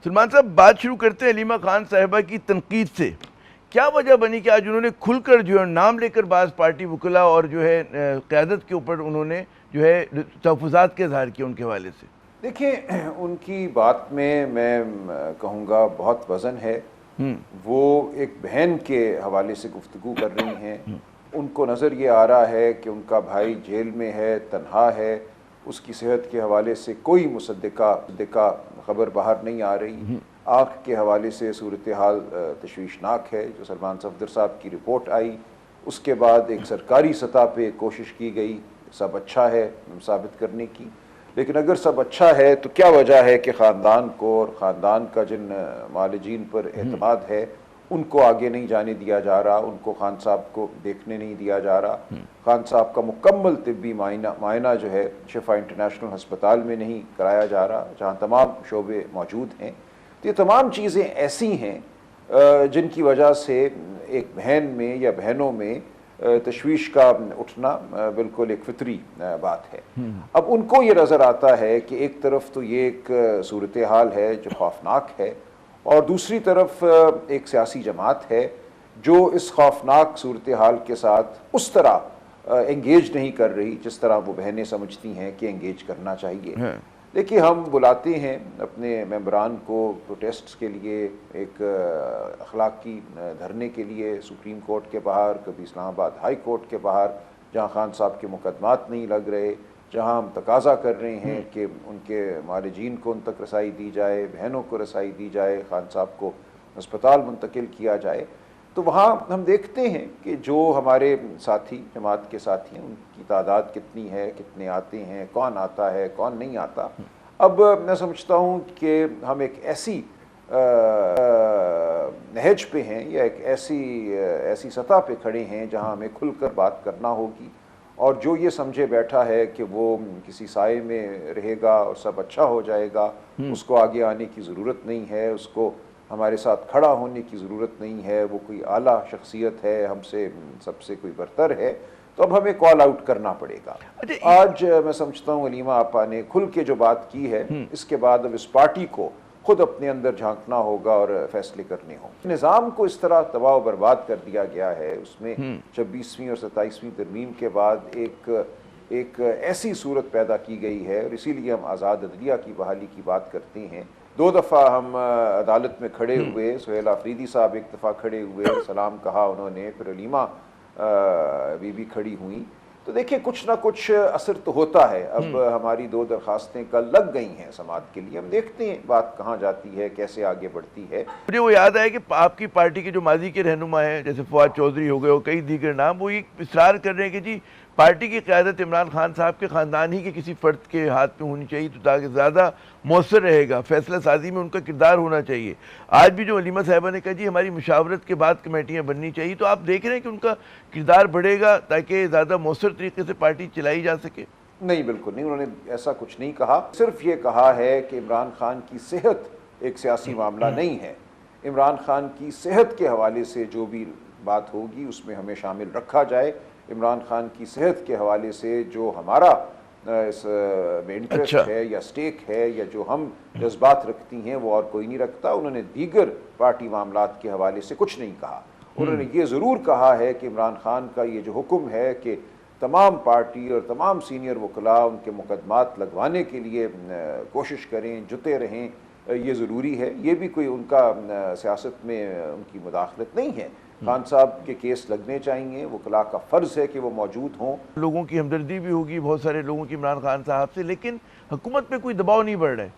سلمان صاحب، بات شروع کرتے ہیں علیمہ خان صاحبہ کی تنقید سے۔ کیا وجہ بنی کہ آج انہوں نے کھل کر جو ہے نام لے کر بعض پارٹی وکلاء اور جو ہے قیادت کے اوپر انہوں نے جو ہے تحفظات کے اظہار کیا ان کے حوالے سے؟ دیکھیں، ان کی بات میں کہوں گا بہت وزن ہے۔ وہ ایک بہن کے حوالے سے گفتگو کر رہی ہیں۔ ان کو نظر یہ آ رہا ہے کہ ان کا بھائی جیل میں ہے، تنہا ہے، اس کی صحت کے حوالے سے کوئی مصدقہ خبر باہر نہیں آ رہی۔ آنکھ کے حوالے سے صورتحال تشویشناک ہے۔ جو سلمان صفدر صاحب کی رپورٹ آئی، اس کے بعد ایک سرکاری سطح پہ کوشش کی گئی سب اچھا ہے ثابت کرنے کی، لیکن اگر سب اچھا ہے تو کیا وجہ ہے کہ خاندان کو اور خاندان کا جن معالجین پر اعتماد ہے ان کو آگے نہیں جانے دیا جا رہا، ان کو خان صاحب کو دیکھنے نہیں دیا جا رہا، خان صاحب کا مکمل طبی معائنہ جو ہے شفا انٹرنیشنل ہسپتال میں نہیں کرایا جا رہا جہاں تمام شعبے موجود ہیں۔ تو یہ تمام چیزیں ایسی ہیں جن کی وجہ سے ایک بہن میں یا بہنوں میں تشویش کا اٹھنا بالکل ایک فطری بات ہے۔ اب ان کو یہ نظر آتا ہے کہ ایک طرف تو یہ ایک صورتحال ہے جو خوفناک ہے، اور دوسری طرف ایک سیاسی جماعت ہے جو اس خوفناک صورتحال کے ساتھ اس طرح انگیج نہیں کر رہی جس طرح وہ بہنیں سمجھتی ہیں کہ انگیج کرنا چاہیے۔ دیکھیے، ہم بلاتے ہیں اپنے ممبران کو پروٹیسٹس کے لیے، ایک اخلاقی دھرنے کے لیے سپریم کورٹ کے باہر، کبھی اسلام آباد ہائی کورٹ کے باہر، جہاں خان صاحب کے مقدمات نہیں لگ رہے، جہاں ہم تقاضا کر رہے ہیں کہ ان کے معالجین کو ان تک رسائی دی جائے، بہنوں کو رسائی دی جائے، خان صاحب کو ہسپتال منتقل کیا جائے۔ تو وہاں ہم دیکھتے ہیں کہ جو ہمارے ساتھی، جماعت کے ساتھی ہیں، ان کی تعداد کتنی ہے، کتنے آتے ہیں، کون آتا ہے، کون نہیں آتا۔ اب میں سمجھتا ہوں کہ ہم ایک ایسی نہج پہ ہیں یا ایک ایسی سطح پہ کھڑے ہیں جہاں ہمیں کھل کر بات کرنا ہوگی، اور جو یہ سمجھے بیٹھا ہے کہ وہ کسی سائے میں رہے گا اور سب اچھا ہو جائے گا، اس کو آگے آنے کی ضرورت نہیں ہے، اس کو ہمارے ساتھ کھڑا ہونے کی ضرورت نہیں ہے، وہ کوئی اعلیٰ شخصیت ہے، ہم سے سب سے کوئی برتر ہے، تو اب ہمیں کال آؤٹ کرنا پڑے گا۔ آج میں سمجھتا ہوں علیمہ آپا نے کھل کے جو بات کی ہے، اس کے بعد اب اس پارٹی کو خود اپنے اندر جھانکنا ہوگا اور فیصلے کرنے ہوں۔ نظام کو اس طرح تباہ و برباد کر دیا گیا ہے، اس میں 26ویں اور 27ویں ترمیم کے بعد ایک ایسی صورت پیدا کی گئی ہے، اور اسی لیے ہم آزاد عدلیہ کی بحالی کی بات کرتے ہیں۔ 2 دفعہ ہم عدالت میں کھڑے ہوئے، سہیل آفریدی صاحب ایک دفعہ کھڑے ہوئے، سلام کہا انہوں نے، پھر علیمہ بی بی کھڑی ہوئیں۔ تو دیکھیں، کچھ نہ کچھ اثر تو ہوتا ہے۔ اب ہماری 2 درخواستیں کل لگ گئی ہیں سماعت کے لیے، ہم دیکھتے ہیں بات کہاں جاتی ہے، کیسے آگے بڑھتی ہے۔ مجھے وہ یاد ہے کہ آپ کی پارٹی کے جو ماضی کے رہنما ہیں جیسے فواد چودھری ہو گئے اور کئی دیگر نام، وہ یہ اصرار کر رہے ہیں کہ جی پارٹی کی قیادت عمران خان صاحب کے خاندان ہی کے کسی فرد کے ہاتھ میں ہونی چاہیے، تو تاکہ زیادہ مؤثر رہے گا، فیصلہ سازی میں ان کا کردار ہونا چاہیے۔ آج بھی جو علیمہ صاحبہ نے کہا جی ہماری مشاورت کے بعد کمیٹیاں بننی چاہیے، تو آپ دیکھ رہے ہیں کہ ان کا کردار بڑھے گا تاکہ زیادہ مؤثر طریقے سے پارٹی چلائی جا سکے؟ نہیں، بالکل نہیں، انہوں نے ایسا کچھ نہیں کہا۔ صرف یہ کہا ہے کہ عمران خان کی صحت ایک سیاسی معاملہ نہیں ہے۔ عمران خان کی صحت کے حوالے سے جو بھی بات ہوگی اس میں ہمیں شامل رکھا جائے۔ عمران خان کی صحت کے حوالے سے جو ہمارا اس میں انٹرسٹ ہے یا سٹیک ہے یا جو ہم جذبات رکھتی ہیں، وہ اور کوئی نہیں رکھتا۔ انہوں نے دیگر پارٹی معاملات کے حوالے سے کچھ نہیں کہا۔ انہوں نے یہ ضرور کہا ہے کہ عمران خان کا یہ جو حکم ہے کہ تمام پارٹی اور تمام سینئر وکلاء ان کے مقدمات لگوانے کے لیے کوشش کریں، جتے رہیں، یہ ضروری ہے۔ یہ بھی کوئی ان کا سیاست میں ان کی مداخلت نہیں ہے۔ خان صاحب کے کیس لگنے چاہیے، وکلاء کا فرض ہے کہ وہ موجود ہوں۔ لوگوں کی ہمدردی بھی ہوگی، بہت سارے لوگوں کی عمران خان صاحب سے، لیکن حکومت پہ کوئی دباؤ نہیں بڑھ رہا ہے،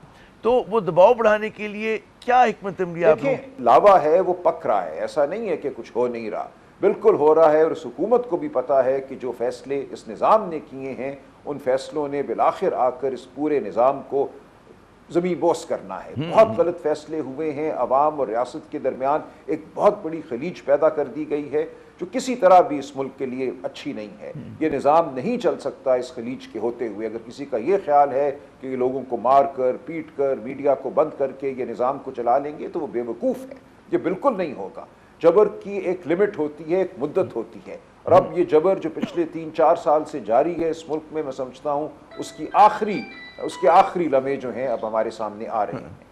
تو وہ دباؤ بڑھانے کے لیے کیا حکمت عملی آپ دیکھیں، لاوا ہے وہ پک رہا ہے، ایسا نہیں ہے کہ کچھ ہو نہیں رہا، بالکل ہو رہا ہے، اور اس حکومت کو بھی پتا ہے کہ جو فیصلے اس نظام نے کیے ہیں ان فیصلوں نے بالآخر آ کر اس پورے نظام کو زمین بوس کرنا ہے۔ بہت غلط فیصلے ہوئے ہیں، عوام اور ریاست کے درمیان ایک بہت بڑی خلیج پیدا کر دی گئی ہے جو کسی طرح بھی اس ملک کے لیے اچھی نہیں ہے۔ یہ نظام نہیں چل سکتا اس خلیج کے ہوتے ہوئے۔ اگر کسی کا یہ خیال ہے کہ یہ لوگوں کو مار کر، پیٹ کر، میڈیا کو بند کر کے یہ نظام کو چلا لیں گے تو وہ بے وقوف ہے۔ یہ بالکل نہیں ہوگا۔ جبر کی ایک لمٹ ہوتی ہے، ایک مدت ہوتی ہے، اور اب یہ جبر جو پچھلے 3-4 سال سے جاری ہے اس ملک میں سمجھتا ہوں اس کے آخری لمحے جو ہیں اب ہمارے سامنے آ رہے ہیں۔